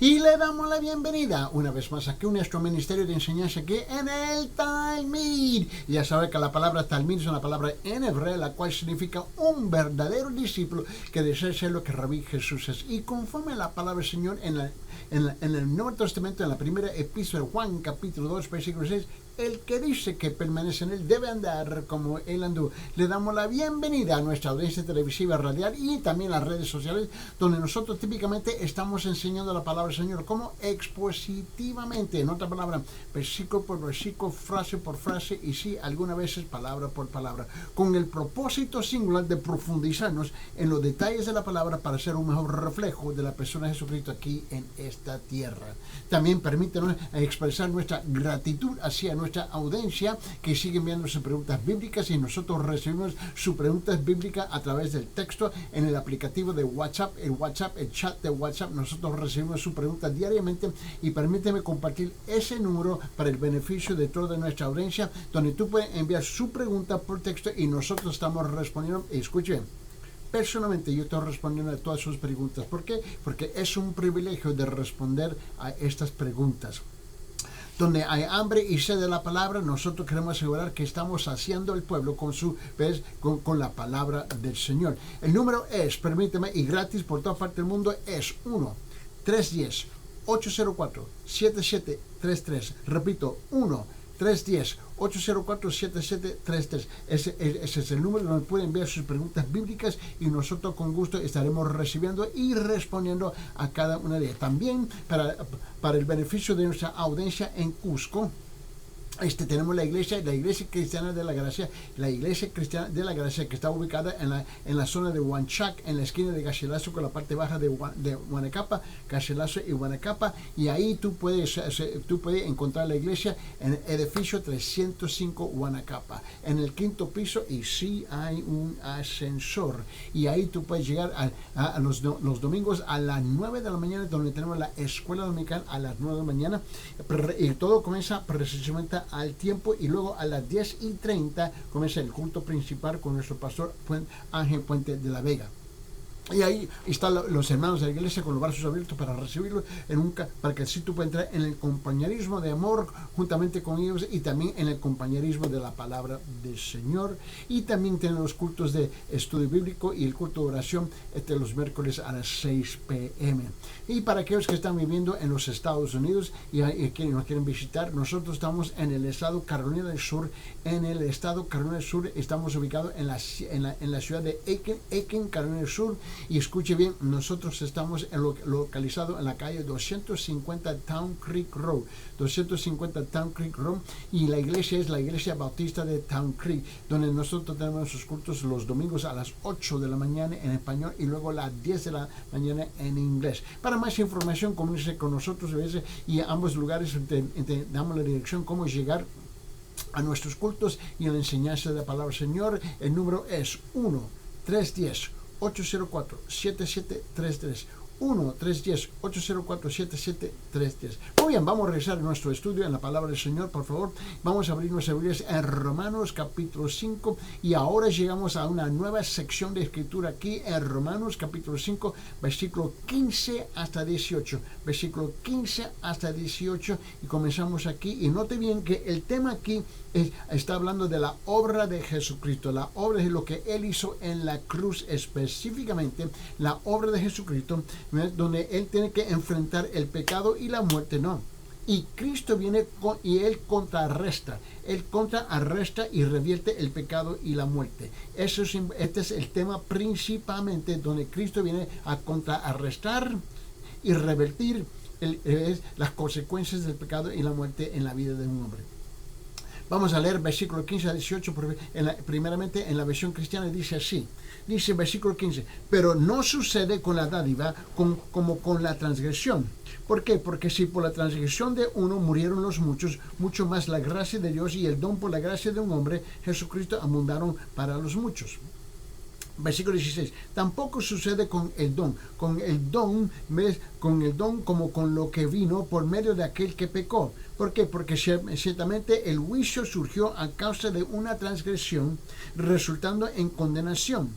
Y le damos la bienvenida una vez más aquí a nuestro ministerio de enseñanza aquí en el Talmud. Y ya sabe que la palabra Talmud es una palabra en hebreo, la cual significa un verdadero discípulo que desea ser lo que Rabí Jesús es. Y conforme a la palabra del Señor en el Nuevo Testamento, en la primera epístola de Juan, capítulo 2, versículo 6, el que dice que permanece en él debe andar como él anduvo. Le damos la bienvenida a nuestra audiencia televisiva, radial y también las redes sociales, donde nosotros típicamente estamos enseñando la palabra del Señor como expositivamente, en otra palabra, versículo por versículo, frase por frase y sí, algunas veces palabra por palabra, con el propósito singular de profundizarnos en los detalles de la palabra para ser un mejor reflejo de la persona de Jesucristo aquí en esta tierra. También permítanos expresar nuestra gratitud hacia nuestra audiencia que sigue enviando sus preguntas bíblicas, y nosotros recibimos sus preguntas bíblicas a través del texto en el aplicativo de WhatsApp, el chat de WhatsApp. Nosotros recibimos sus preguntas diariamente y permíteme compartir ese número para el beneficio de toda nuestra audiencia, donde tú puedes enviar su pregunta por texto y nosotros estamos respondiendo. Escuchen, personalmente yo estoy respondiendo a todas sus preguntas. ¿Por qué? Porque es un privilegio de responder a estas preguntas. Donde hay hambre y sed de la palabra, nosotros queremos asegurar que estamos saciando el pueblo con la palabra del Señor. El número es, permíteme, y gratis por toda parte del mundo, es 1-310-804-7733. Repito, 1-310-804-7733. Ese es el número donde pueden enviar sus preguntas bíblicas y nosotros con gusto estaremos recibiendo y respondiendo a cada una de ellas. También para el beneficio de nuestra audiencia en Cusco, tenemos la iglesia cristiana de la gracia, que está ubicada en la zona de Huanchac, en la esquina de Garcilaso con la parte baja de Huanacapa, Garcilaso y Huanacapa, y ahí tú puedes encontrar la iglesia en el edificio 305 Huanacapa, en el 5º piso, y sí hay un ascensor, y ahí tú puedes llegar a los domingos a las 9 de la mañana, donde tenemos la escuela dominical a las 9 de la mañana, y todo comienza precisamente al tiempo, y luego a las 10:30 comienza el culto principal con nuestro pastor Ángel Puente de la Vega. Y ahí están los hermanos de la iglesia con los brazos abiertos para recibirlos, para que así tú puedas entrar en el compañerismo de amor juntamente con ellos, y también en el compañerismo de la palabra del Señor. Y también tienen los cultos de estudio bíblico y el culto de oración los miércoles a las 6 p.m. Y para aquellos que están viviendo en los Estados Unidos y que nos quieren visitar, nosotros estamos en el estado Carolina del Sur. En el estado Carolina del Sur estamos ubicados en la ciudad de Aiken, Carolina del Sur. Y escuche bien, nosotros estamos localizados en la calle 250 Town Creek Road, y la iglesia es la iglesia bautista de Town Creek, donde nosotros tenemos nuestros cultos los domingos a las 8 de la mañana en español y luego a las 10 de la mañana en inglés. Para más información, comuníquese con nosotros, y a ambos lugares damos la dirección cómo llegar a nuestros cultos y a la enseñanza de la palabra del Señor. El número es 1-310-804-7733. 1-310-804-7733. Muy bien, vamos a regresar a nuestro estudio en la palabra del Señor, por favor. Vamos a abrir nuestras Biblias en Romanos capítulo 5, y ahora llegamos a una nueva sección de escritura aquí en Romanos capítulo 5, versículo 15 hasta 18. Versículo 15 hasta 18, y comenzamos aquí. Y note bien que el tema aquí está hablando de la obra de Jesucristo, la obra de lo que Él hizo en la cruz, específicamente la obra de Jesucristo, donde Él tiene que enfrentar el pecado y la muerte, no. Y Cristo viene y Él contrarresta y revierte el pecado y la muerte. Este es el tema principalmente, donde Cristo viene a contrarrestar y revertir las consecuencias del pecado y la muerte en la vida de un hombre. Vamos a leer versículo 15 a 18, primeramente en la versión cristiana dice así. Dice versículo 15, pero no sucede con la dádiva como con la transgresión. ¿Por qué? Porque si por la transgresión de uno murieron los muchos, mucho más la gracia de Dios y el don por la gracia de un hombre, Jesucristo, abundaron para los muchos. Versículo 16, tampoco sucede con el don como con lo que vino por medio de aquel que pecó. ¿Por qué? Porque ciertamente el juicio surgió a causa de una transgresión, resultando en condenación.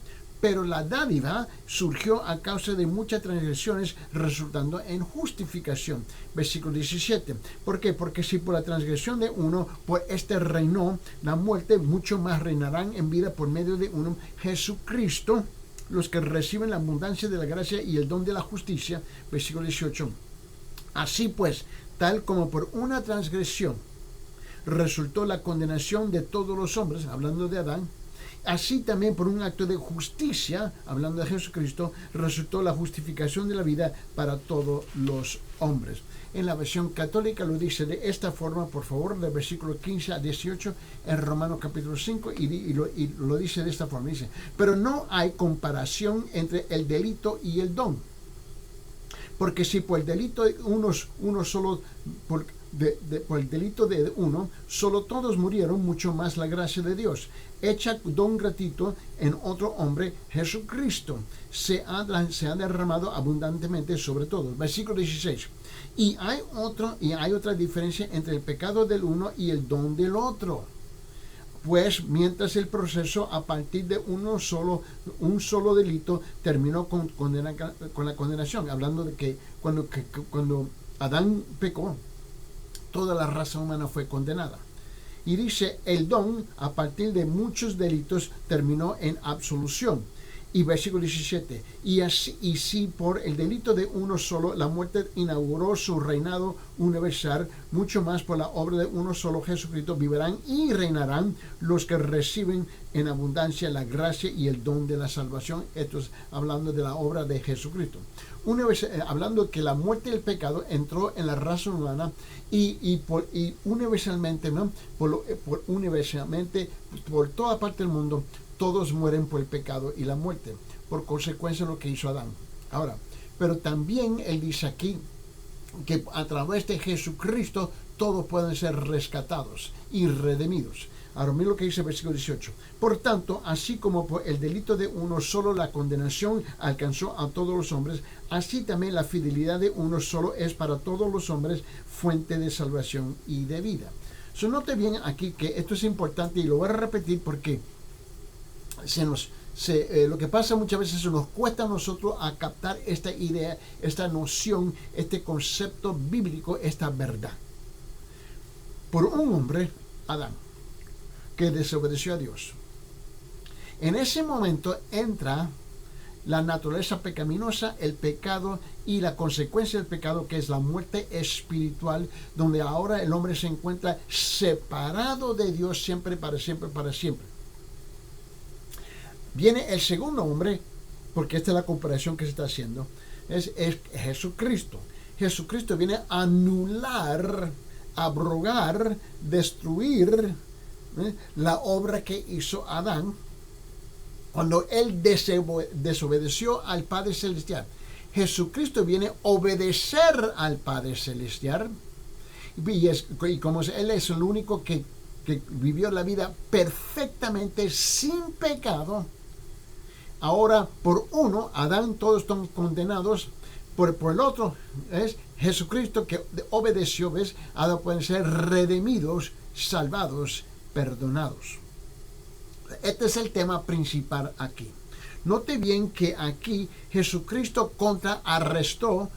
pero la dádiva surgió a causa de muchas transgresiones, resultando en justificación. Versículo 17. ¿Por qué? Porque si por la transgresión de uno, por este reinó la muerte, mucho más reinarán en vida por medio de uno, Jesucristo, los que reciben la abundancia de la gracia y el don de la justicia. Versículo 18. Así pues, tal como por una transgresión resultó la condenación de todos los hombres, hablando de Adán, así también por un acto de justicia, hablando de Jesucristo, resultó la justificación de la vida para todos los hombres. En la versión católica lo dice de esta forma, por favor, del versículo 15 a 18, en Romanos capítulo 5, y lo dice de esta forma, dice, pero no hay comparación entre el delito y el don. Porque si por el delito de por el delito de uno, solo todos murieron, mucho más la gracia de Dios, hecha don gratuito en otro hombre, Jesucristo, se ha derramado abundantemente sobre todos. Versículo 16. Y hay otra diferencia entre el pecado del uno y el don del otro. Pues mientras el proceso a partir de un solo delito terminó con la condenación, hablando de que cuando Adán pecó, toda la raza humana fue condenada. Y dice, el don a partir de muchos delitos terminó en absolución. Y versículo 17, y si por el delito de uno solo la muerte inauguró su reinado universal, mucho más por la obra de uno solo, Jesucristo, vivirán y reinarán los que reciben en abundancia la gracia y el don de la salvación. Esto es hablando de la obra de Jesucristo. Hablando que la muerte y el pecado entró en la raza humana y universalmente, ¿no? Universalmente, por toda parte del mundo, todos mueren por el pecado y la muerte, por consecuencia de lo que hizo Adán. Ahora, pero también él dice aquí que a través de Jesucristo todos pueden ser rescatados y redimidos. Ahora, mira lo que dice el versículo 18. Por tanto, así como por el delito de uno solo la condenación alcanzó a todos los hombres, así también la fidelidad de uno solo es para todos los hombres fuente de salvación y de vida. So, note bien aquí que esto es importante y lo voy a repetir porque lo que pasa muchas veces se nos cuesta a nosotros a captar esta idea, esta noción, este concepto bíblico, esta verdad. Por un hombre, Adán, que desobedeció a Dios. En ese momento entra la naturaleza pecaminosa, el pecado y la consecuencia del pecado, que es la muerte espiritual, donde ahora el hombre se encuentra separado de Dios siempre, para siempre, para siempre. Viene el segundo hombre, porque esta es la comparación que se está haciendo, es Jesucristo. Jesucristo viene a anular, abrogar, destruir la obra que hizo Adán cuando él desobedeció al Padre Celestial. Jesucristo viene a obedecer al Padre Celestial y como él es el único que vivió la vida perfectamente sin pecado. Ahora, por uno, Adán, todos están condenados. Por el otro, es Jesucristo que obedeció, ¿ves? Ahora pueden ser redimidos, salvados, perdonados. Este es el tema principal aquí. Note bien que aquí Jesucristo contraarrestó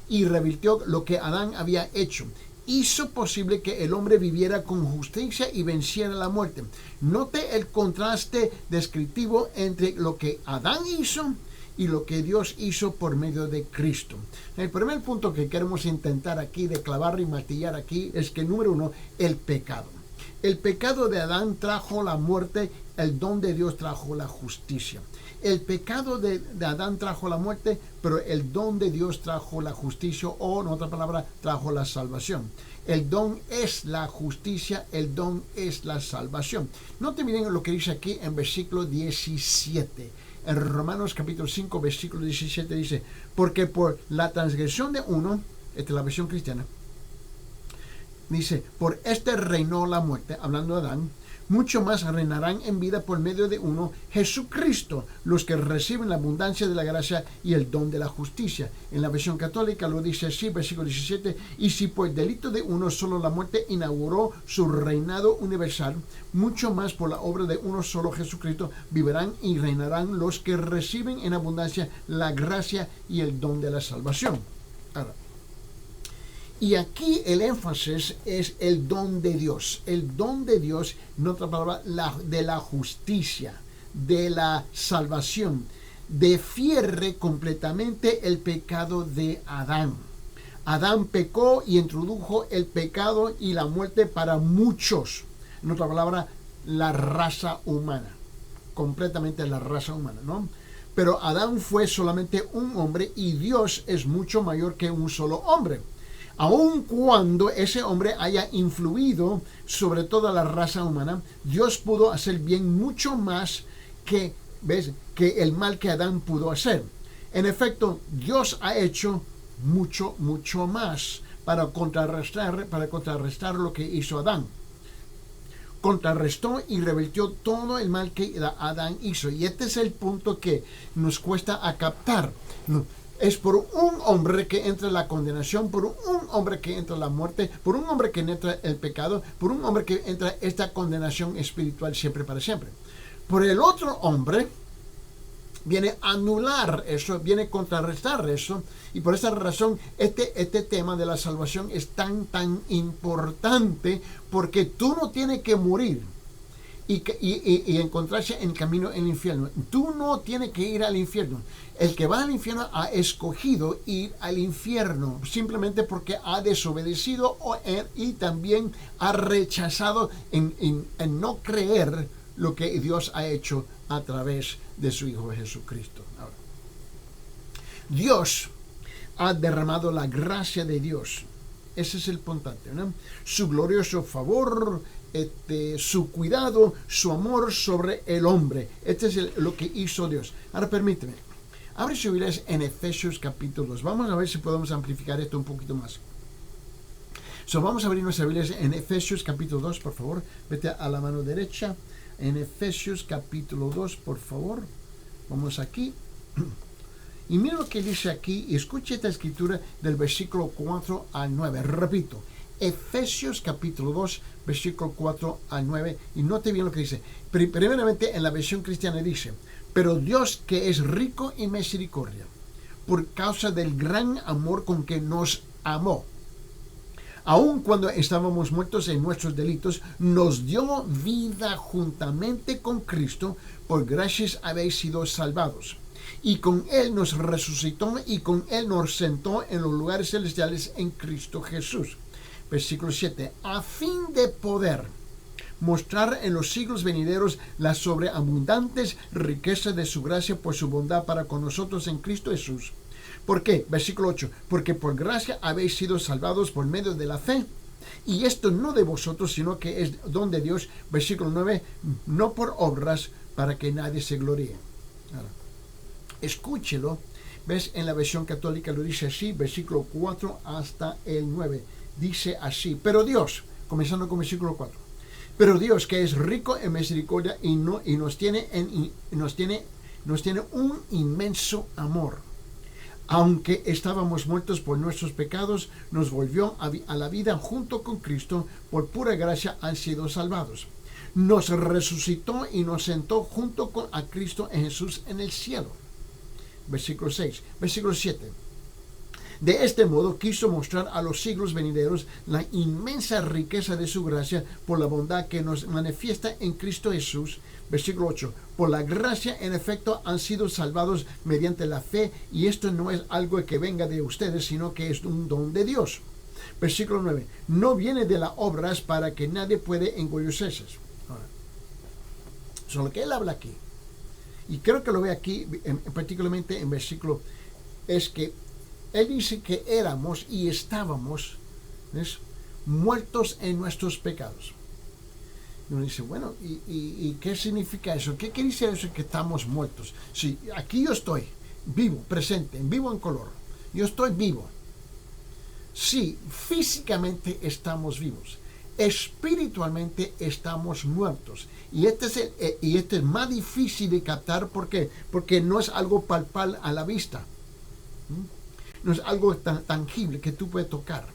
y revirtió lo que Adán había hecho. Hizo posible que el hombre viviera con justicia y venciera la muerte. Note el contraste descriptivo entre lo que Adán hizo y lo que Dios hizo por medio de Cristo. El primer punto que queremos intentar aquí, de clavar y martillar aquí, es que, número uno, el pecado. El pecado de Adán trajo la muerte, el don de Dios trajo la justicia. El pecado de Adán trajo la muerte, pero el don de Dios trajo la justicia, o en otra palabra, trajo la salvación. El don es la justicia, el don es la salvación. Noten bien lo que dice aquí en versículo 17. En Romanos capítulo 5, versículo 17 dice, porque por la transgresión de uno, esta es la versión cristiana, dice, por este reinó la muerte, hablando de Adán, mucho más reinarán en vida por medio de uno, Jesucristo, los que reciben la abundancia de la gracia y el don de la justicia. En la versión católica lo dice así, versículo 17, y si por el delito de uno solo la muerte inauguró su reinado universal, mucho más por la obra de uno solo, Jesucristo, vivirán y reinarán los que reciben en abundancia la gracia y el don de la salvación. Ahora, y aquí el énfasis es el don de Dios. El don de Dios, en otra palabra, de la justicia, de la salvación. Defiere completamente el pecado de Adán. Adán pecó y introdujo el pecado y la muerte para muchos. En otra palabra, la raza humana. Completamente la raza humana, ¿no? Pero Adán fue solamente un hombre y Dios es mucho mayor que un solo hombre. Aun cuando ese hombre haya influido sobre toda la raza humana, Dios pudo hacer bien mucho más que el mal que Adán pudo hacer. En efecto, Dios ha hecho mucho más para contrarrestar lo que hizo Adán. Contrarrestó y revirtió todo el mal que Adán hizo. Y este es el punto que nos cuesta a captar. Es por un hombre que entra la condenación, por un hombre que entra la muerte, por un hombre que entra el pecado, por un hombre que entra esta condenación espiritual siempre para siempre. Por el otro hombre viene a anular eso, viene a contrarrestar eso, y por esa razón este tema de la salvación es tan importante, porque tú no tienes que morir y encontrarse en camino en el infierno. Tú no tienes que ir al infierno. El que va al infierno ha escogido ir al infierno simplemente porque ha desobedecido y también ha rechazado en no creer lo que Dios ha hecho a través de su Hijo Jesucristo. Ahora, Dios ha derramado la gracia de Dios. Ese es el punto, ¿no? Su glorioso favor, su cuidado, su amor sobre el hombre. Este es lo que hizo Dios. Ahora permíteme, abre su Biblia en Efesios capítulo 2. Vamos a ver si podemos amplificar esto un poquito más. Vamos a abrir nuestra Biblia en Efesios capítulo 2, por favor. Vete a la mano derecha. En Efesios capítulo 2, por favor. Vamos aquí. Y mira lo que dice aquí, y escuche esta escritura del versículo 4 al 9. Repito, Efesios capítulo 2, versículo 4 al 9. Y note bien lo que dice. Primeramente en la versión cristiana dice, pero Dios que es rico en misericordia, por causa del gran amor con que nos amó, aun cuando estábamos muertos en nuestros delitos, nos dio vida juntamente con Cristo, por gracias habéis sido salvados. Y con Él nos resucitó y con Él nos sentó en los lugares celestiales en Cristo Jesús. Versículo 7. A fin de poder mostrar en los siglos venideros las sobreabundantes riquezas de su gracia por su bondad para con nosotros en Cristo Jesús. ¿Por qué? Versículo 8. Porque por gracia habéis sido salvados por medio de la fe. Y esto no de vosotros, sino que es don de Dios. Versículo 9. No por obras, para que nadie se gloríe. Ahora, escúchelo. ¿Ves? En la versión católica lo dice así, versículo 4 hasta el 9. Dice así, pero Dios, comenzando con versículo 4. Pero Dios, que es rico en misericordia y nos tiene un inmenso amor, aunque estábamos muertos por nuestros pecados, nos volvió a la vida junto con Cristo, por pura gracia han sido salvados. Nos resucitó y nos sentó junto a Cristo en Jesús en el cielo. Versículo 6. Versículo 7. De este modo quiso mostrar a los siglos venideros la inmensa riqueza de su gracia por la bondad que nos manifiesta en Cristo Jesús. Versículo 8. Por la gracia, en efecto, han sido salvados mediante la fe, y esto no es algo que venga de ustedes, sino que es un don de Dios. Versículo 9. No viene de las obras para que nadie puede engorrecerse. Ahora, sobre lo que él habla aquí, y creo que lo ve aquí, particularmente en versículo, es que él dice que éramos y estábamos, ¿ves?, muertos en nuestros pecados. Y uno dice, bueno, ¿y qué significa eso? ¿Qué dice eso que estamos muertos? Sí, aquí yo estoy, vivo, presente, vivo en color. Yo estoy vivo. Sí, físicamente estamos vivos. Espiritualmente estamos muertos. Y este es más difícil de captar. ¿Por qué? Porque no es algo palpable a la vista. No es algo tan tangible que tú puedes tocar.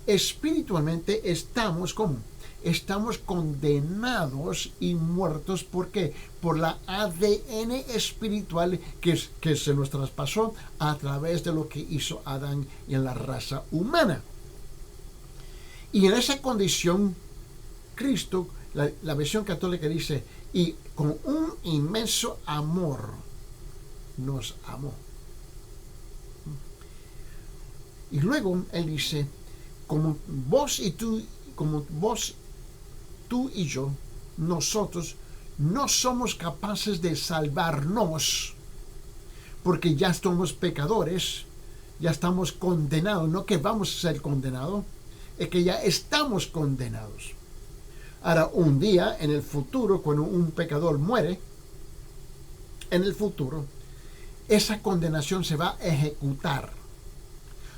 Espiritualmente estamos como estamos condenados y muertos. ¿Por qué? Por la ADN espiritual que se nos traspasó a través de lo que hizo Adán y en la raza humana. Y en esa condición, Cristo, la versión católica dice, y con un inmenso amor nos amó. Y luego Él dice, como vos, tú y yo, nosotros no somos capaces de salvarnos, porque ya somos pecadores, ya estamos condenados, no que vamos a ser condenados, es que ya estamos condenados. Ahora, un día en el futuro, cuando un pecador muere, en el futuro, esa condenación se va a ejecutar,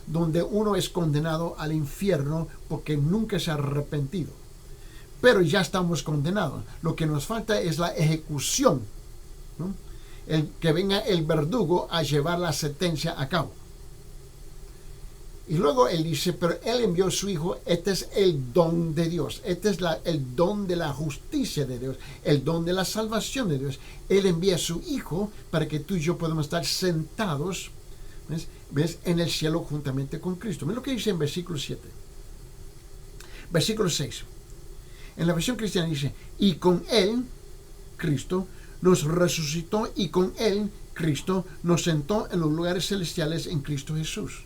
donde uno es condenado al infierno porque nunca se ha arrepentido. Pero ya estamos condenados. Lo que nos falta es la ejecución, ¿no? Que venga el verdugo a llevar la sentencia a cabo. Y luego Él dice, pero Él envió a su Hijo. Este es el don de Dios. Este es el don de la justicia de Dios. El don de la salvación de Dios. Él envía a su Hijo para que tú y yo podamos estar sentados, ¿ves? En el cielo juntamente con Cristo. Mira lo que dice en versículo 7. Versículo 6. En la versión cristiana dice, y con Él, Cristo, nos resucitó, y con Él, Cristo, nos sentó en los lugares celestiales en Cristo Jesús.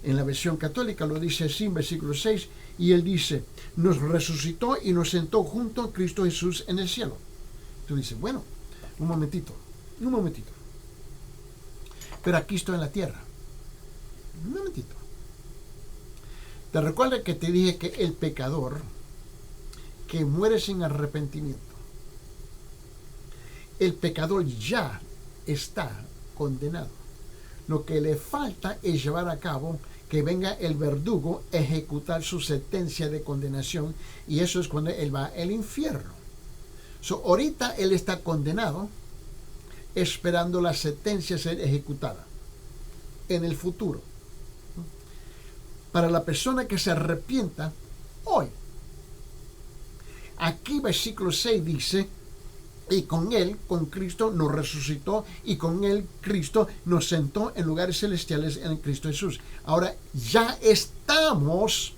En la versión católica lo dice así en versículo 6, y Él dice, nos resucitó y nos sentó junto a Cristo Jesús en el cielo. Tú dices, bueno, un momentito. Pero aquí estoy en la tierra. Un momentito. ¿Te recuerdas que te dije que el pecador que muere sin arrepentimiento, el pecador ya está condenado? Lo que le falta es llevar a cabo que venga el verdugo a ejecutar su sentencia de condenación, y eso es cuando él va al infierno. Ahorita él está condenado, esperando la sentencia ser ejecutada en el futuro. Para la persona que se arrepienta hoy. Aquí versículo 6 dice, y con Él, con Cristo, nos resucitó, y con Él, Cristo, nos sentó en lugares celestiales en Cristo Jesús. Ahora ya estamos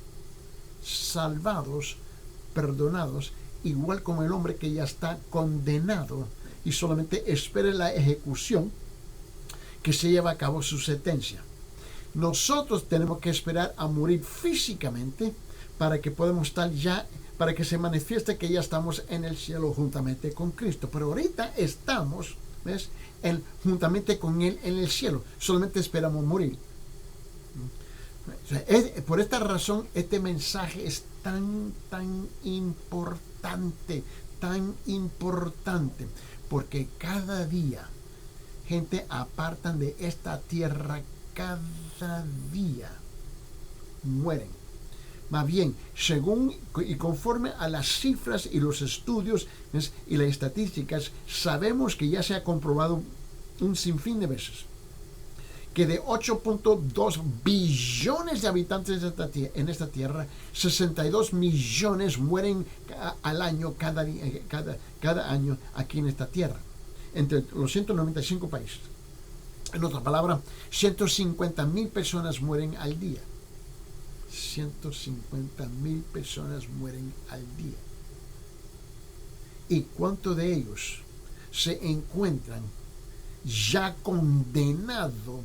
salvados, perdonados, igual como el hombre que ya está condenado y solamente espera la ejecución que se lleva a cabo su sentencia. Nosotros tenemos que esperar a morir físicamente para que podamos estar ya, para que se manifieste que ya estamos en el cielo juntamente con Cristo. Pero ahorita estamos, ¿ves?, juntamente con Él en el cielo. Solamente esperamos morir. Por esta razón, este mensaje es tan importante, porque cada día gente apartan de esta tierra, cada día mueren. Más bien, según y conforme a las cifras y los estudios, ¿ves?, y las estadísticas, sabemos que ya se ha comprobado un sinfín de veces que de 8.2 billones de habitantes en esta tierra, 62 millones mueren al año, cada año aquí en esta tierra, entre los 195 países. En otra palabra, 150,000 personas mueren al día. 150,000 personas mueren al día. ¿Y cuántos de ellos se encuentran ya condenados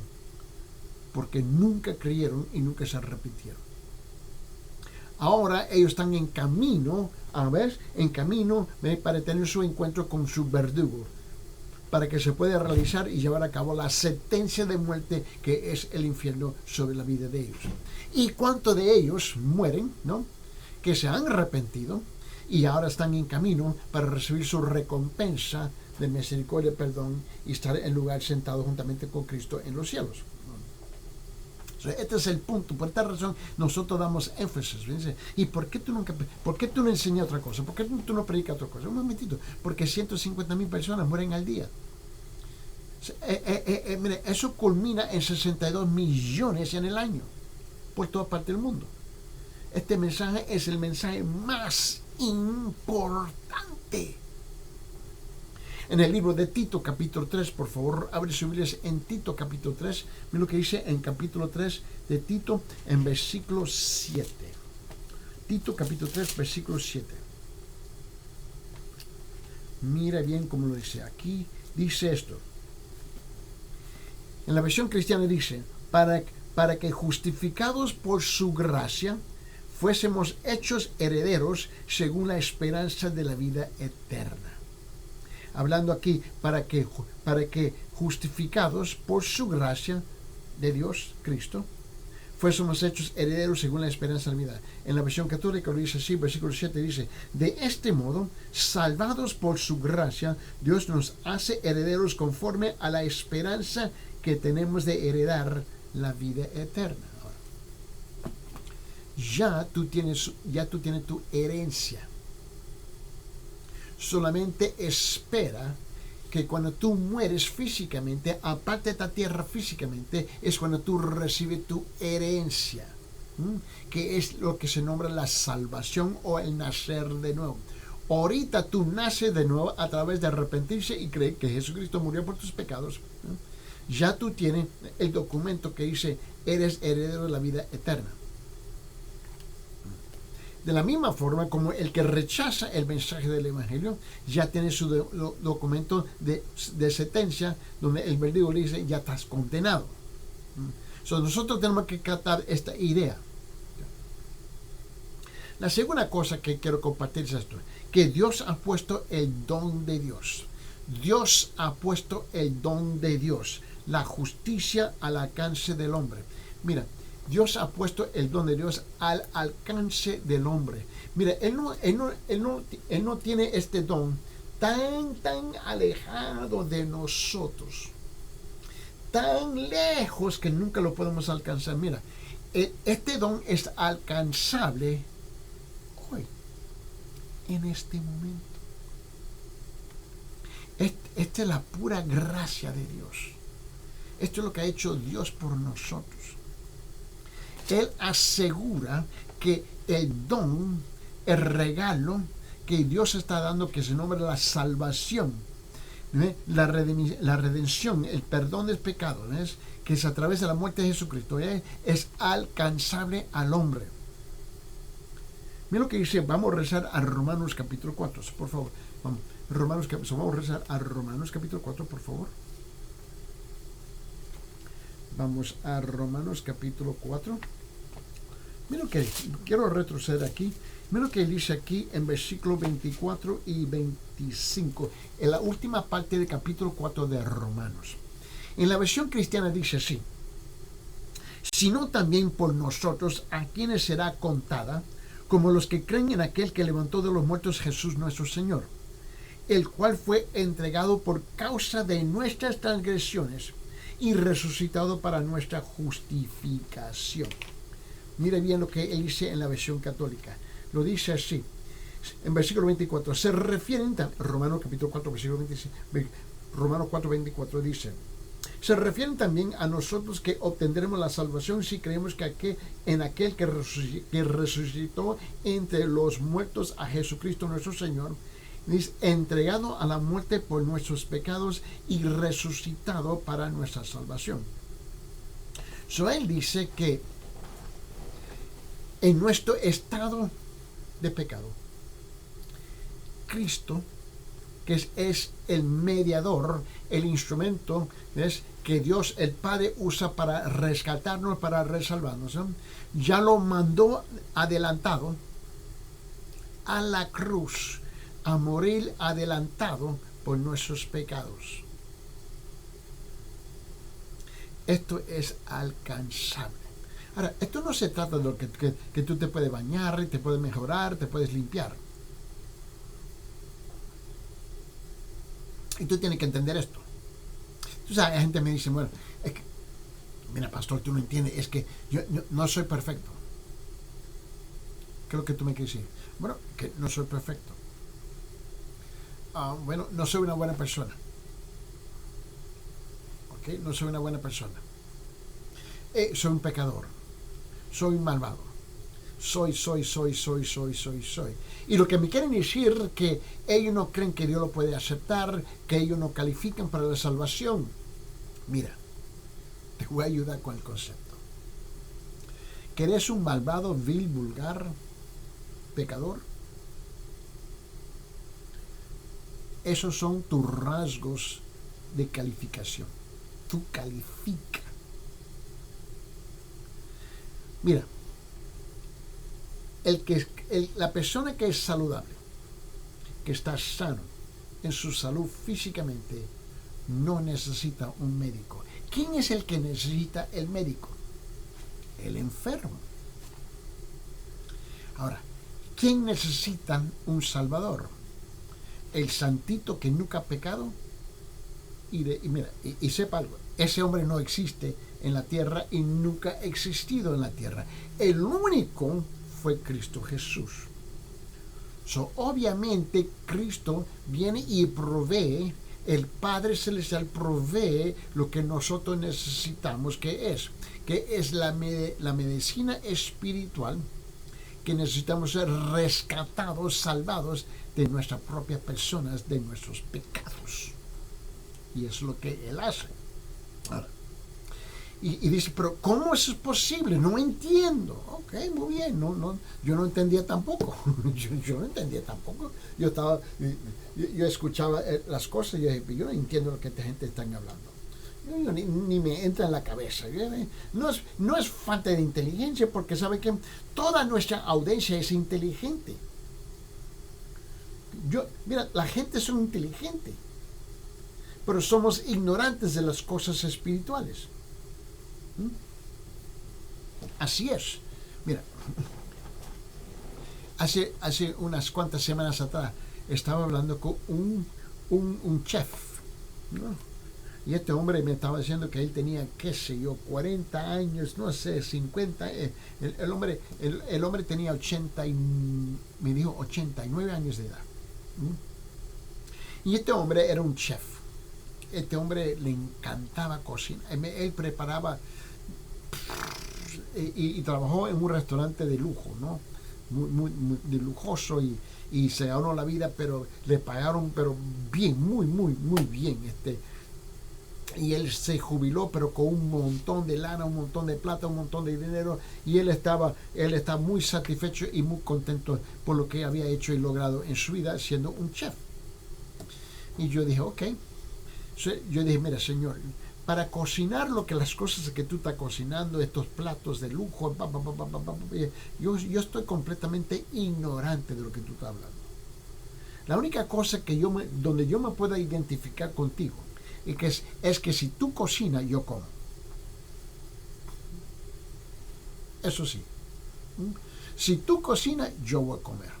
porque nunca creyeron y nunca se arrepintieron? Ahora ellos están en camino, para tener su encuentro con su verdugo, para que se pueda realizar y llevar a cabo la sentencia de muerte que es el infierno sobre la vida de ellos. ¿Y cuántos de ellos mueren, no?, que se han arrepentido y ahora están en camino para recibir su recompensa de misericordia, perdón, y estar en lugar sentado juntamente con Cristo en los cielos? Este es el punto. Por esta razón nosotros damos énfasis. ¿Y por qué tú no enseñas otra cosa? ¿Por qué tú no predicas otra cosa? Un momentito. Porque 150,000 personas mueren al día. Mire, eso culmina en 62 millones en el año por toda parte del mundo. Este mensaje es el mensaje más importante. En el libro de Tito, capítulo 3, por favor, abre su Biblia en Tito, capítulo 3. Mira lo que dice en capítulo 3 de Tito, en versículo 7. Tito, capítulo 3, versículo 7. Mira bien cómo lo dice. Aquí dice esto. En la versión cristiana dice, para que justificados por su gracia, fuésemos hechos herederos según la esperanza de la vida eterna. Hablando aquí, para que justificados por su gracia de Dios, Cristo, fuésemos hechos herederos según la esperanza de la vida. En la versión católica lo dice así, versículo 7 dice, de este modo, salvados por su gracia, Dios nos hace herederos conforme a la esperanza que tenemos de heredar la vida eterna. Ahora, ya tú tienes tu herencia. Solamente espera que cuando tú mueres físicamente, aparte de esta tierra físicamente, es cuando tú recibes tu herencia, que es lo que se nombra la salvación o el nacer de nuevo. Ahorita tú naces de nuevo a través de arrepentirse y creer que Jesucristo murió por tus pecados. Ya tú tienes el documento que dice, eres heredero de la vida eterna. De la misma forma como el que rechaza el mensaje del Evangelio ya tiene su documento de sentencia donde el verdugo le dice ya estás condenado. Nosotros tenemos que captar esta idea. La segunda cosa que quiero compartir es esto, que Dios ha puesto el don de Dios. Dios ha puesto el don de Dios, la justicia al alcance del hombre. Mira, Dios ha puesto el don de Dios al alcance del hombre. Mira, Él no tiene este don tan alejado de nosotros, tan lejos que nunca lo podemos alcanzar. Mira, este don es alcanzable hoy, en este momento. Esta es la pura gracia de Dios. Esto es lo que ha hecho Dios por nosotros. Él asegura que el don, el regalo que Dios está dando, que se nombra la salvación, la redención, el perdón del pecado, ¿ves? Que es a través de la muerte de Jesucristo, es alcanzable al hombre. Mira lo que dice, vamos a rezar a Romanos capítulo 4, por favor. Vamos a rezar a Romanos capítulo 4, por favor. Vamos a Romanos capítulo 4. Mira lo que quiero retroceder aquí. Mira lo que dice aquí en versículos 24 y 25, en la última parte del capítulo 4 de Romanos. En la versión cristiana dice así: sino también por nosotros, a quienes será contada, como los que creen en aquel que levantó de los muertos Jesús nuestro Señor, el cual fue entregado por causa de nuestras transgresiones y resucitado para nuestra justificación. Mire bien lo que él dice en la versión católica. Lo dice así, en versículo 24. Se refieren, Romanos capítulo 4, versículo 26, Romanos 4, 24 dice: se refieren también a nosotros que obtendremos la salvación si creemos en aquel que resucitó entre los muertos a Jesucristo nuestro Señor, entregado a la muerte por nuestros pecados y resucitado para nuestra salvación. Él dice que en nuestro estado de pecado, Cristo, que es el mediador, el instrumento, ¿ves?, que Dios el Padre usa para rescatarnos, para resalvarnos, ¿no?, ya lo mandó adelantado a la cruz, a morir adelantado por nuestros pecados. Esto es alcanzable. Ahora, esto no se trata de lo que tú te puedes bañar, te puedes mejorar, te puedes limpiar. Y tú tienes que entender esto. Tú sabes, la gente me dice, bueno, es que Mira, pastor, tú no entiendes, es que yo no soy perfecto. ¿Qué es lo que tú me quieres decir? Bueno, que no soy perfecto. Bueno, no soy una buena persona. ¿Ok? No soy una buena persona. Soy un pecador. Soy un malvado. Soy. Y lo que me quieren decir es que ellos no creen que Dios lo puede aceptar, que ellos no califican para la salvación. Mira, te voy a ayudar con el concepto. Que eres un malvado, vil, vulgar, pecador. Esos son tus rasgos de calificación. Tú calificas. Mira, la persona que es saludable, que está sano en su salud físicamente, no necesita un médico. ¿Quién es el que necesita el médico? El enfermo. Ahora, ¿quién necesita un salvador? El santito que nunca ha pecado. Y sepa algo, ese hombre no existe en la tierra y nunca ha existido en la tierra. El único fue Cristo Jesús. Obviamente Cristo viene y provee, el Padre Celestial provee lo que nosotros necesitamos, que es la medicina espiritual, que necesitamos ser rescatados, salvados de nuestras propias personas, de nuestros pecados. Y es lo que Él hace. Ahora, y dice, pero ¿cómo eso es posible? No entiendo. Ok, muy bien, yo no entendía tampoco. yo no entendía tampoco. Yo escuchaba las cosas y yo dije, yo no entiendo lo que esta gente está hablando. Ni me entra en la cabeza. No es falta de inteligencia, porque sabe que toda nuestra audiencia es inteligente. Mira, la gente es inteligente, pero somos ignorantes de las cosas espirituales. Así es. Mira, hace unas cuantas semanas atrás estaba hablando con un chef, ¿no? Y este hombre me estaba diciendo que él tenía, qué sé yo, 40 años, no sé, 50. El hombre tenía 89 años de edad. Y este hombre era un chef. Este hombre le encantaba cocinar. Él preparaba y trabajó en un restaurante de lujo, ¿no? Muy de lujoso, y se ganó la vida, pero le pagaron pero bien, muy bien. Y él se jubiló, pero con un montón de lana, un montón de plata, un montón de dinero, y él estaba muy satisfecho y muy contento por lo que había hecho y logrado en su vida siendo un chef. Y yo dije, ok. Yo dije, mira, Señor, para cocinar las cosas que tú estás cocinando, estos platos de lujo, yo estoy completamente ignorante de lo que tú estás hablando. La única cosa donde yo me pueda identificar contigo es que si tú cocinas, yo como. Eso sí. Si tú cocinas, yo voy a comer.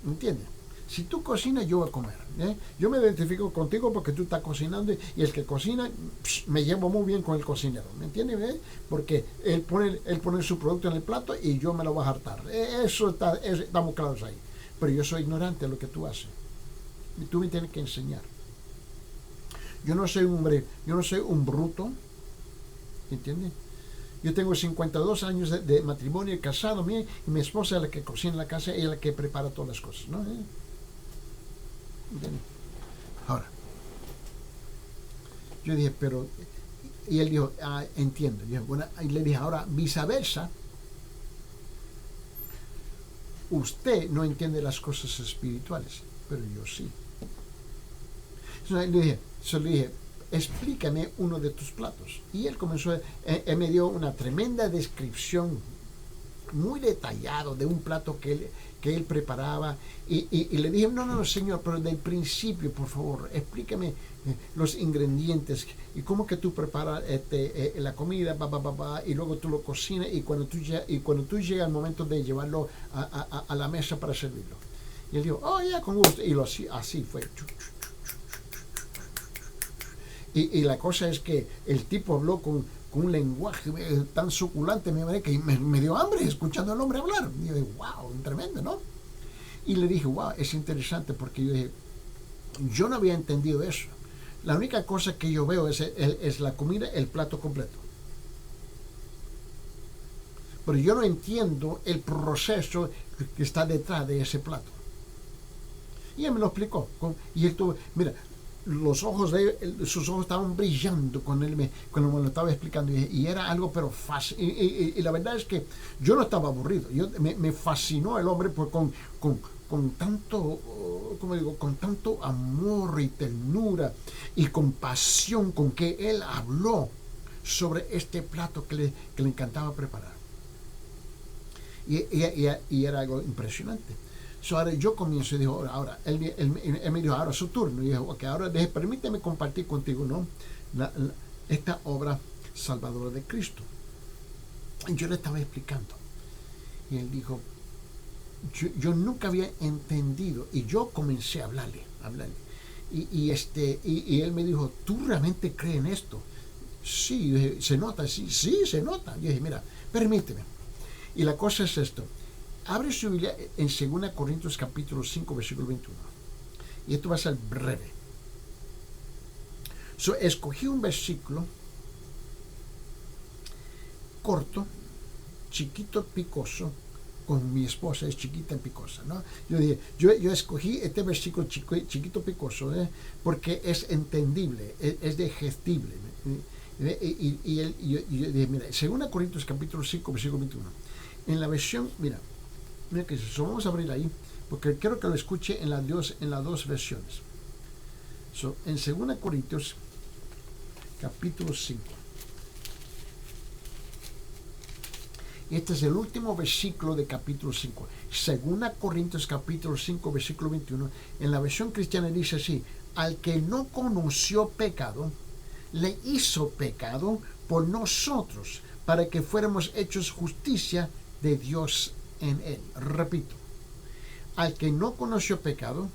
¿Entiendes? Si tú cocinas, yo voy a comer. Yo me identifico contigo porque tú estás cocinando, y el que cocina, me llevo muy bien con el cocinero. ¿Me entiendes? Porque él pone su producto en el plato y yo me lo voy a hartar. Estamos claros ahí. Pero yo soy ignorante de lo que tú haces. Y tú me tienes que enseñar. Yo no soy un bruto. ¿Entiendes? Yo tengo 52 años de matrimonio, casado, y mi esposa es la que cocina en la casa, ella es la que prepara todas las cosas, ¿no? ¿Entiendes? Ahora, yo dije, pero, y él dijo, entiendo. Yo dije, bueno, y le dije, ahora, viceversa, usted no entiende las cosas espirituales, pero yo sí. Entonces le dije, explícame uno de tus platos. Y él me dio una tremenda descripción muy detallado de un plato que él preparaba, y le dije, no, Señor, pero del principio, por favor, explícame los ingredientes y cómo que tú preparas la comida, y luego tú lo cocinas, y cuando tú llegas al momento de llevarlo a la mesa para servirlo. Y él dijo, oh, ya, con gusto. Y así fue. Y la cosa es que el tipo habló con con un lenguaje tan suculente, que me dio hambre escuchando al hombre hablar. Y yo dije, wow, tremendo, ¿no? Y le dije, wow, es interesante, porque yo dije, yo no había entendido eso. La única cosa que yo veo es la comida, el plato completo. Pero yo no entiendo el proceso que está detrás de ese plato. Y él me lo explicó. Y él tuvo, mira, los ojos de él, sus ojos estaban brillando cuando me lo estaba explicando. Y era algo pero fácil. Y la verdad es que yo no estaba aburrido. Me fascinó el hombre con tanto, como digo, con tanto amor y ternura y compasión con que él habló sobre este plato que le encantaba preparar. Y era algo impresionante. Ahora yo comienzo y digo, ahora, él me dijo, ahora es su turno. Y dijo, ok, ahora permíteme compartir contigo, ¿no? Esta obra salvadora de Cristo. Y yo le estaba explicando. Y él dijo, yo nunca había entendido. Y yo comencé a hablarle. Y él me dijo, ¿tú realmente crees en esto? Sí, yo dije, se nota, sí, se nota. Yo dije, mira, permíteme. Y la cosa es esto. Abre su Biblia en 2 Corintios capítulo 5, versículo 21. Y esto va a ser breve. Escogí un versículo corto, chiquito, picoso. Con mi esposa es chiquita y picosa, ¿no? Yo dije, yo escogí este versículo chiquito, picoso, porque es entendible, es digestible. Y yo dije, mira, 2 Corintios capítulo 5, versículo 21. En la versión, mira que eso, vamos a abrir ahí, porque quiero que lo escuche en las dos versiones. En 2 Corintios capítulo 5. Este es el último versículo de capítulo 5. 2 Corintios capítulo 5, versículo 21. En la versión cristiana dice así: al que no conoció pecado, le hizo pecado por nosotros, para que fuéramos hechos justicia de Dios en él. Repito, al que no conoció pecado,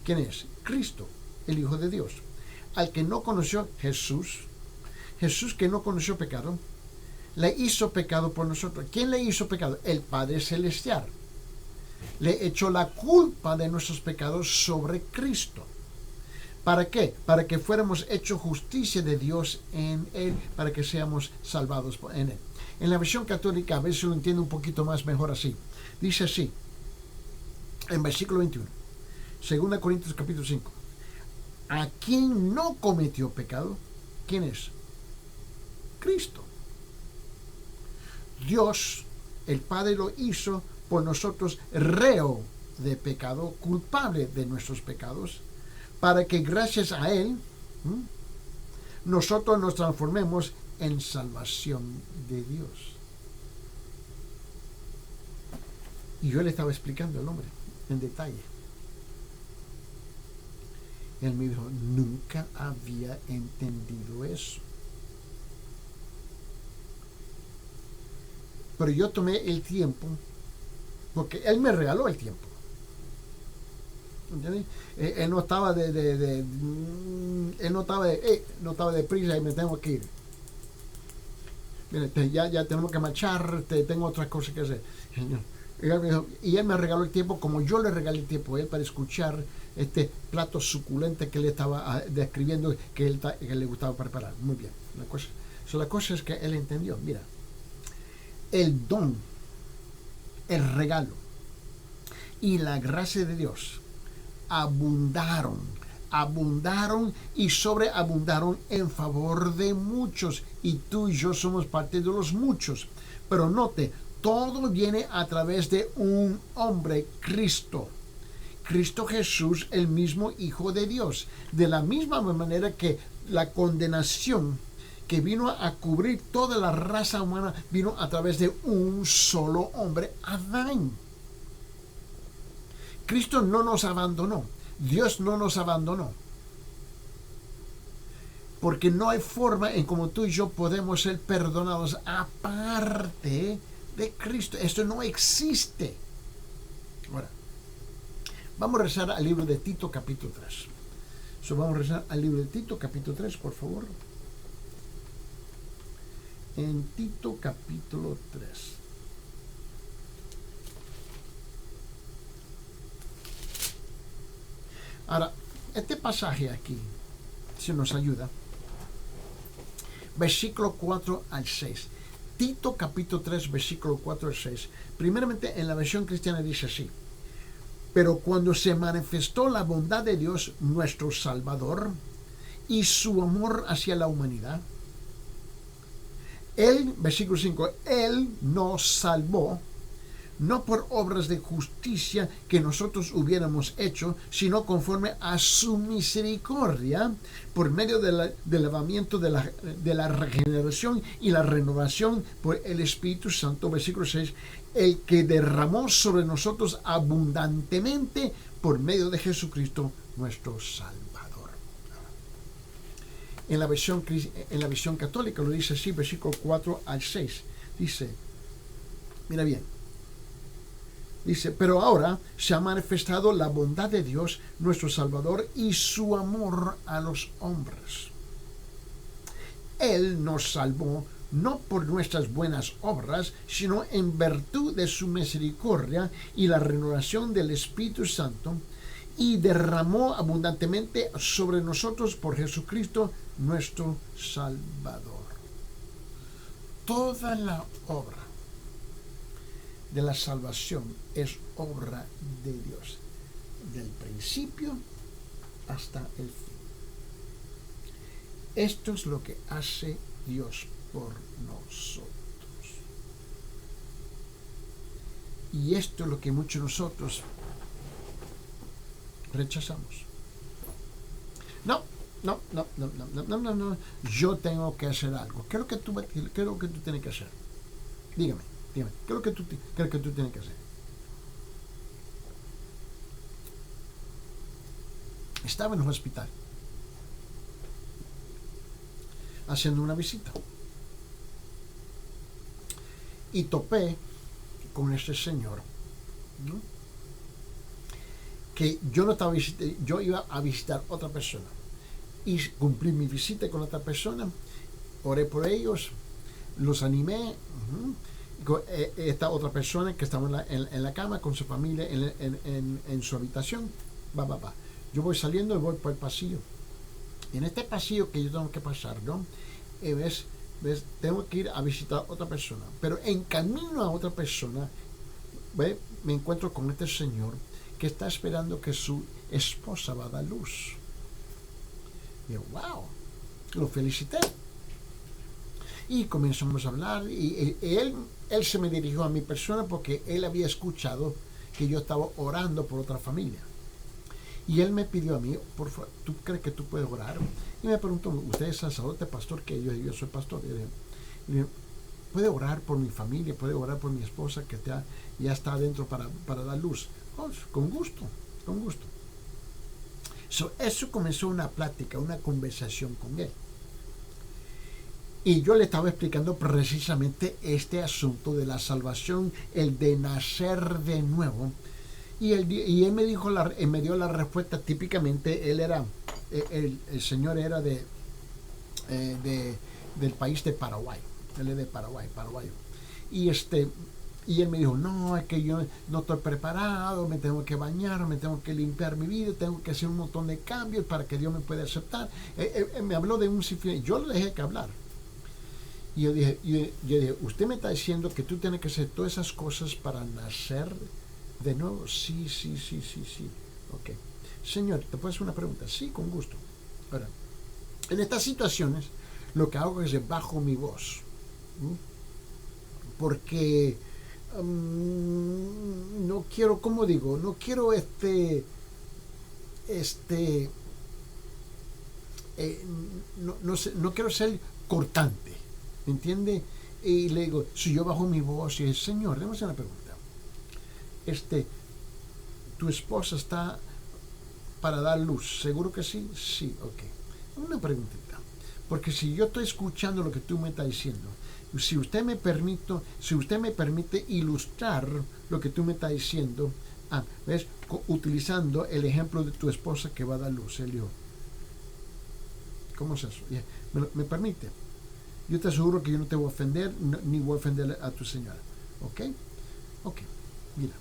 ¿quién es? Cristo, el Hijo de Dios. Al que no conoció, Jesús que no conoció pecado, le hizo pecado por nosotros. ¿Quién le hizo pecado? El Padre Celestial. Le echó la culpa de nuestros pecados sobre Cristo. ¿Para qué? Para que fuéramos hechos justicia de Dios en él, para que seamos salvados en él. En la versión católica, a veces lo entiende un poquito más mejor así. Dice así, en versículo 21, 2 Corintios capítulo 5. ¿A quién no cometió pecado? ¿Quién es? Cristo. Dios, el Padre, lo hizo por nosotros reo de pecado, culpable de nuestros pecados, para que gracias a él nosotros nos transformemos en salvación de Dios. Y yo le estaba explicando al hombre en detalle. Él me dijo, nunca había entendido eso. Pero yo tomé el tiempo, porque él me regaló el tiempo. ¿Entiendes? Él no estaba de prisa y me tengo que ir. Mire, ya tenemos que marchar, tengo otras cosas que hacer. Y él me regaló el tiempo como yo le regalé el tiempo a él para escuchar este plato suculente que él estaba describiendo, que le gustaba preparar. Muy bien. La cosa es que él entendió. Mira, el don, el regalo y la gracia de Dios abundaron y sobreabundaron en favor de muchos, y tú y yo somos parte de los muchos. Pero note, todo viene a través de un hombre, Cristo Jesús, el mismo Hijo de Dios. De la misma manera que la condenación que vino a cubrir toda la raza humana vino a través de un solo hombre, Adán. Cristo no nos abandonó. Dios no nos abandonó. Porque no hay forma en como tú y yo podemos ser perdonados aparte de Cristo. Esto no existe. Ahora, vamos a rezar al libro de Tito capítulo 3. Vamos a rezar al libro de Tito capítulo 3, por favor. en Tito capítulo 3. Ahora, este pasaje aquí, si nos ayuda, versículo 4 al 6. Tito capítulo 3, versículo 4 al 6. Primeramente en la versión cristiana dice así: pero cuando se manifestó la bondad de Dios, nuestro Salvador, y su amor hacia la humanidad, Él, versículo 5, Él nos salvó, no por obras de justicia que nosotros hubiéramos hecho, sino conforme a su misericordia, por medio del lavamiento de la regeneración y la renovación por el Espíritu Santo, versículo 6, el que derramó sobre nosotros abundantemente por medio de Jesucristo, nuestro Salvador. En la versión católica lo dice así, versículo 4 al 6. Dice, mira bien, dice, pero ahora se ha manifestado la bondad de Dios, nuestro Salvador, y su amor a los hombres. Él nos salvó no por nuestras buenas obras, sino en virtud de su misericordia y la renovación del Espíritu Santo, y derramó abundantemente sobre nosotros por Jesucristo, nuestro Salvador. Toda la obra de la salvación es obra de Dios, del principio hasta el fin. Esto es lo que hace Dios por nosotros. Y esto es lo que muchos de nosotros rechazamos. No, yo tengo que hacer algo. ¿Qué es lo que tú tienes que hacer? Dígame, ¿qué es lo que tú tienes que hacer? Estaba en un hospital haciendo una visita y topé con este señor, ¿no? Que yo no estaba visitando, yo iba a visitar otra persona y cumplí mi visita con otra persona, oré por ellos, los animé. Esta otra persona que estaba en la cama con su familia en su habitación, va. Yo voy saliendo y voy por el pasillo. Y en este pasillo que yo tengo que pasar, ¿no? ¿Ves? Tengo que ir a visitar a otra persona. Pero en camino a otra persona, ¿ve? Me encuentro con este señor que está esperando que su esposa va a dar luz. Y yo, wow, lo felicité. Y comenzamos a hablar y él se me dirigió a mi persona porque él había escuchado que yo estaba orando por otra familia. Y él me pidió a mí, por favor, ¿tú crees que tú puedes orar? Y me preguntó, ¿usted es sacerdote, pastor? Que yo soy pastor. Y le dije, ¿puede orar por mi familia? ¿Puede orar por mi esposa que ya está adentro para dar luz? Oh, con gusto. Eso comenzó una plática, una conversación con él. Y yo le estaba explicando precisamente este asunto de la salvación, el de nacer de nuevo. Y él me dijo, me dio la respuesta. Típicamente él era, el señor era del país de Paraguay. Él es de paraguayo. Y él me dijo, no, es que yo no estoy preparado, me tengo que bañar, me tengo que limpiar mi vida, tengo que hacer un montón de cambios para que Dios me pueda aceptar. Me habló de un sinfín. Yo le dejé que hablar. Y yo dije, usted me está diciendo que tú tienes que hacer todas esas cosas para nacer de nuevo. Sí. Ok. Señor, ¿te puedo hacer una pregunta? Sí, con gusto. Ahora, en estas situaciones, lo que hago es bajo mi voz. Porque no quiero, ¿cómo digo? No quiero no quiero ser cortante. ¿Me entiende? Y le digo, si yo bajo mi voz y digo, Señor, déjame hacer una pregunta. ¿Tu esposa está para dar luz? ¿Seguro que sí? Sí, ok. Una preguntita. Porque si yo estoy escuchando lo que tú me estás diciendo, si usted me permite ilustrar lo que tú me estás diciendo, ¿ves? Utilizando el ejemplo de tu esposa que va a dar luz. Él dijo, ¿cómo es eso? ¿Me permite? yo te aseguro que yo no te voy a ofender, ni voy a ofender a tu señora. ¿Ok? Ok, mira.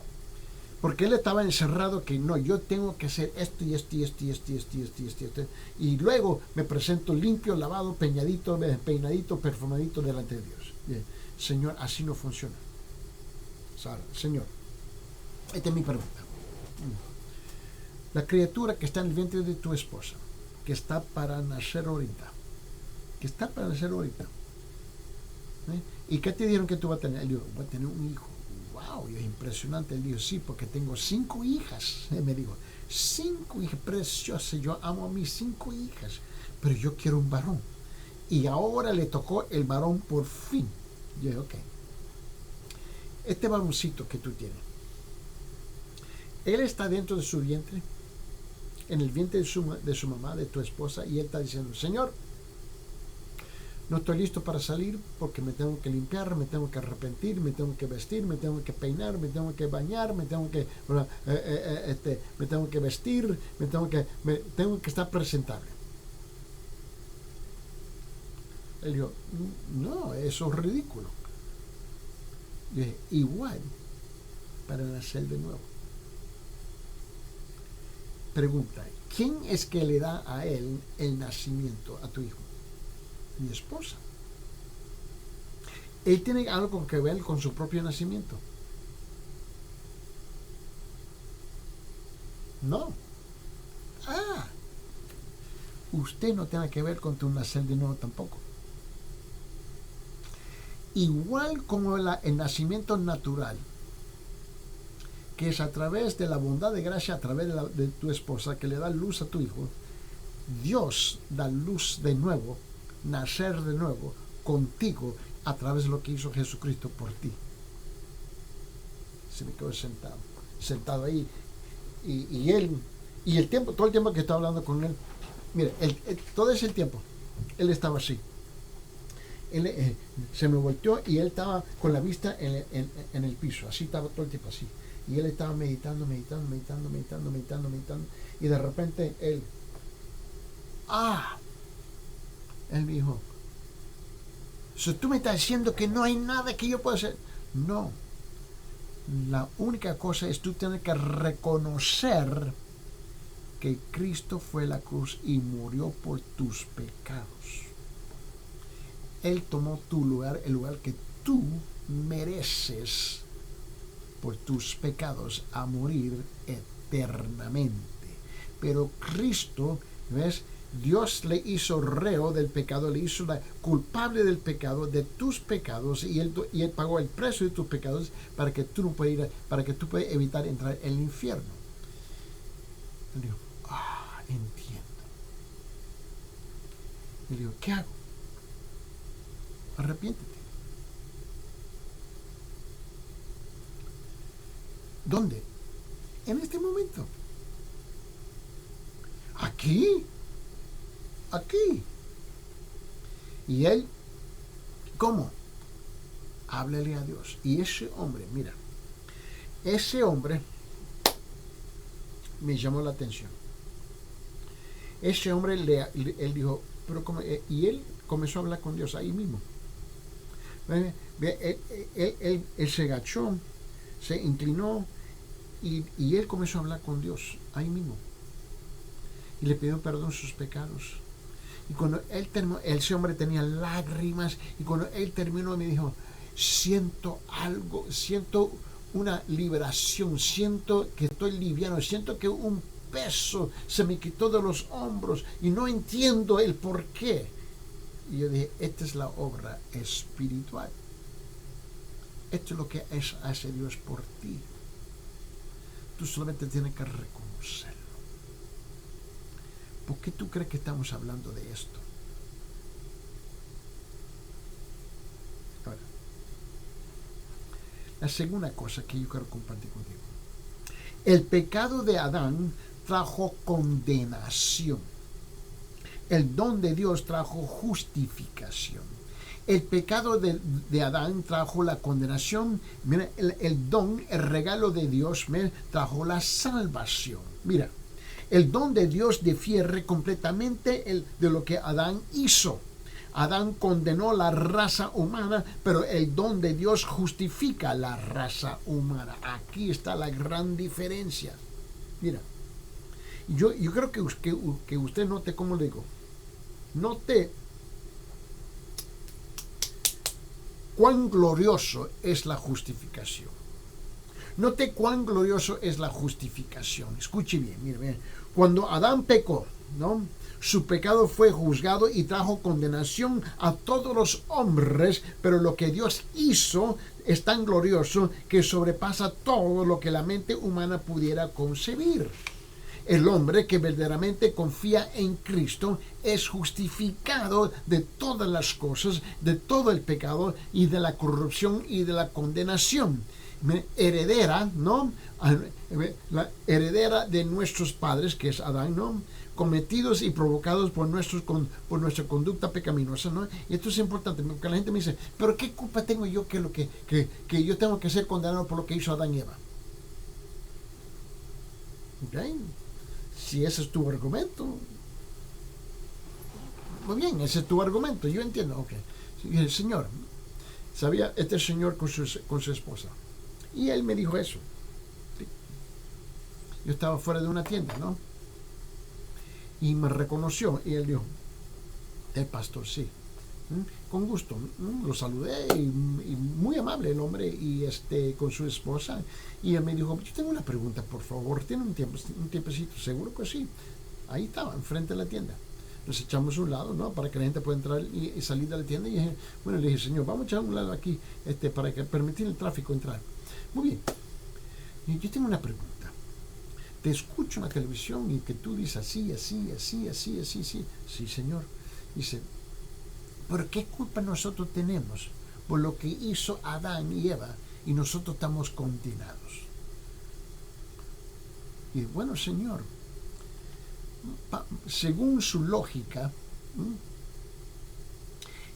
Porque él estaba encerrado que no, yo tengo que hacer esto y esto y esto y esto y esto y esto y esto, y esto. Y luego me presento limpio, lavado, peinadito, perfumadito delante de Dios. Bien. Señor, así no funciona. Sara, Señor, esta es mi pregunta. La criatura que está en el vientre de tu esposa, que está para nacer ahorita, ¿Y qué te dijeron que tú vas a tener? Él dijo, voy a tener un hijo. Wow, y es impresionante. Él dijo, sí, porque tengo 5 hijas. Él me dijo, 5 hijas preciosas. Yo amo a mis 5 hijas, pero yo quiero un varón. Y ahora le tocó el varón por fin. Yo dije, ok. Este varoncito que tú tienes, él está dentro de su vientre, en el vientre de su mamá, de tu esposa, y él está diciendo, Señor, no estoy listo para salir porque me tengo que limpiar, me tengo que arrepentir, me tengo que vestir, me tengo que peinar, me tengo que bañar, me tengo que vestir, me tengo que estar presentable. Él dijo, no, eso es ridículo. Yo dije, igual para nacer de nuevo. Pregunta, ¿quién es que le da a él el nacimiento a tu hijo? Mi esposa. Él tiene algo que ver con su propio nacimiento. No. Usted no tiene que ver con tu nacer de nuevo tampoco. Igual como el nacimiento natural, que es a través de la bondad de gracia, a través de tu esposa, que le da luz a tu hijo, Dios da luz de nuevo, nacer de nuevo contigo a través de lo que hizo Jesucristo por ti. Se me quedó sentado ahí, y él, y el tiempo, todo el tiempo que estaba hablando con él, mire, todo ese tiempo él estaba así. Él se me volteó y él estaba con la vista en el piso, así estaba todo el tiempo así, y él estaba meditando, y de repente él me dijo, tú me estás diciendo que no hay nada que yo pueda hacer. No, la única cosa es tú tienes que reconocer que Cristo fue a la cruz y murió por tus pecados. Él tomó tu lugar, el lugar que tú mereces por tus pecados, a morir eternamente. Pero Cristo, ¿ves? Dios le hizo reo del pecado, le hizo culpable del pecado, de tus pecados, y él pagó el precio de tus pecados para que tú puedas evitar entrar en el infierno. Él dijo, entiendo. Él dijo, ¿qué hago? Arrepiéntete. ¿Dónde? En este momento. Aquí. Y él, ¿cómo? Háblale a Dios. Y ese hombre, mira, me llamó la atención. Ese hombre, él dijo, pero ¿cómo? Y él comenzó a hablar con Dios ahí mismo. Él se agachó, se inclinó, y él comenzó a hablar con Dios ahí mismo. Y le pidió perdón sus pecados. Y cuando él terminó, ese hombre tenía lágrimas, y cuando él terminó me dijo, siento algo, siento una liberación, siento que estoy liviano, siento que un peso se me quitó de los hombros y no entiendo el por qué. Y yo dije, esta es la obra espiritual. Esto es lo que hace Dios por ti. Tú solamente tienes que reconocerlo. ¿Por qué tú crees que estamos hablando de esto? Ahora, la segunda cosa que yo quiero compartir contigo. El pecado de Adán trajo condenación. El don de Dios trajo justificación. El pecado de Adán trajo la condenación. Mira, el don, el regalo de Dios, trajo la salvación. Mira, el don de Dios difiere completamente de lo que Adán hizo. Adán condenó la raza humana, pero el don de Dios justifica la raza humana. Aquí está la gran diferencia. Mira, yo creo que usted note, como le digo, note cuán glorioso es la justificación. Note cuán glorioso es la justificación. Escuche bien, mire. Cuando Adán pecó, ¿no?, su pecado fue juzgado y trajo condenación a todos los hombres, pero lo que Dios hizo es tan glorioso que sobrepasa todo lo que la mente humana pudiera concebir. El hombre que verdaderamente confía en Cristo es justificado de todas las cosas, de todo el pecado y de la corrupción y de la condenación. Heredera, ¿no?, la heredera de nuestros padres, que es Adán, ¿no?, cometidos y provocados por nuestra conducta pecaminosa, ¿no? Y esto es importante, porque la gente me dice, pero ¿qué culpa tengo yo que yo tengo que ser condenado por lo que hizo Adán y Eva? ¿Okay? Si ese es tu argumento, muy bien, ese es tu argumento, yo entiendo. Okay. El Señor, sabía este señor con su esposa, y él me dijo eso. ¿Sí? Yo estaba fuera de una tienda, ¿no?, y me reconoció, y él dijo, el pastor, sí. Con gusto. Lo saludé, y muy amable el hombre, y con su esposa, y él me dijo, yo tengo una pregunta, por favor, ¿tiene un tiempecito? Seguro que sí. Ahí estaba, enfrente de la tienda. Nos echamos a un lado, ¿no?, para que la gente pueda entrar y salir de la tienda, y dije, bueno, le dije, señor, vamos a echar a un lado aquí, para permitir el tráfico entrar. Muy bien. Y yo tengo una pregunta. Te escucho en la televisión y que tú dices así. Sí, señor. Dice, ¿pero qué culpa nosotros tenemos por lo que hizo Adán y Eva y nosotros estamos condenados? Y bueno, señor, según su lógica,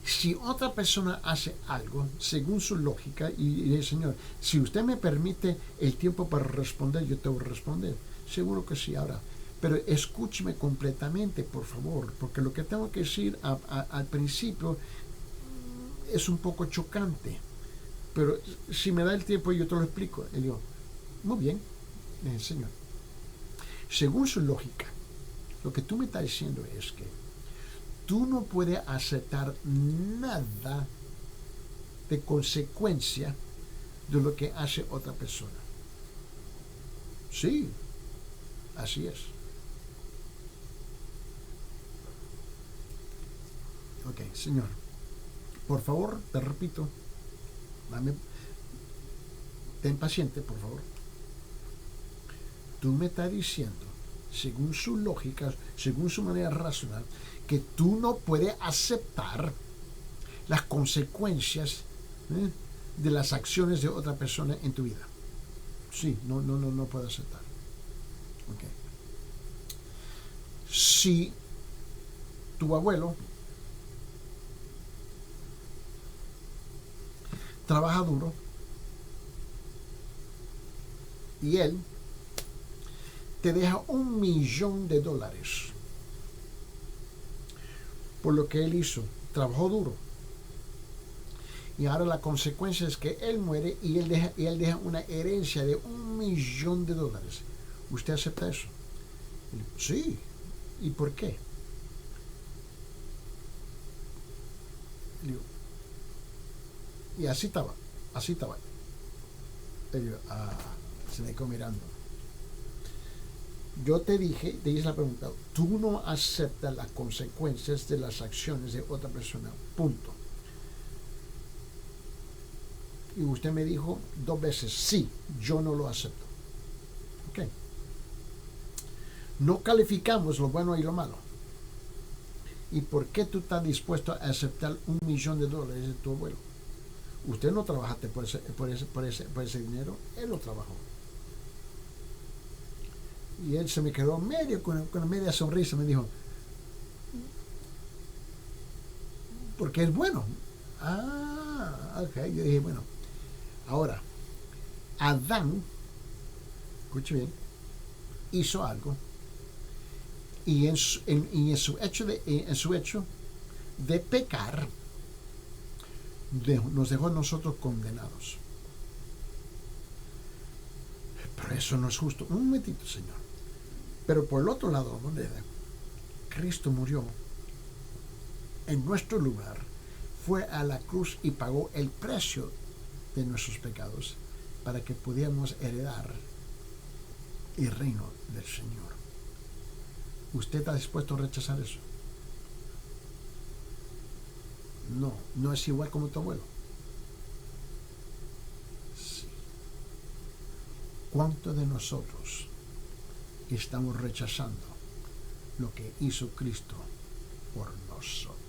si otra persona hace algo, según su lógica, y señor, si usted me permite el tiempo para responder, yo te voy a responder. Seguro que sí. Ahora, pero escúcheme completamente, por favor, porque lo que tengo que decir al principio es un poco chocante, pero si me da el tiempo yo te lo explico. Y digo, muy bien, señor, según su lógica, lo que tú me estás diciendo es que tú no puedes aceptar nada de consecuencia de lo que hace otra persona. Sí, así es. Ok, señor, por favor, te repito, ten paciente, por favor. Tú me estás diciendo, según su lógica, según su manera racional, que tú no puedes aceptar las consecuencias de las acciones de otra persona en tu vida. Sí, no puedo aceptar. Okay. Si tu abuelo trabaja duro y él te deja $1,000,000 por lo que él hizo, trabajó duro, y ahora la consecuencia es que él muere y él deja una herencia de $1,000,000. ¿Usted acepta eso? Sí. ¿Y por qué? Y así estaba. Se me quedó mirando. Yo te hice la pregunta, tú no aceptas las consecuencias de las acciones de otra persona, punto. Y usted me dijo 2 veces, sí, yo no lo acepto. Ok. No calificamos lo bueno y lo malo. ¿Y por qué tú estás dispuesto a aceptar $1,000,000 de tu abuelo? Usted no trabajaste por ese dinero, él lo trabajó. Y él se me quedó con una media sonrisa, me dijo, porque es bueno. Ok, yo dije, bueno, ahora, Adán, escuche bien, hizo algo, y en su hecho de pecar, nos dejó a nosotros condenados. Pero eso no es justo. Un momentito, Señor. Pero por el otro lado de la moneda, Cristo murió en nuestro lugar, fue a la cruz y pagó el precio de nuestros pecados para que pudiéramos heredar el reino del Señor. ¿Usted está dispuesto a rechazar eso? No, no es igual como tu abuelo. Sí. ¿Cuántos de nosotros estamos rechazando lo que hizo Cristo por nosotros?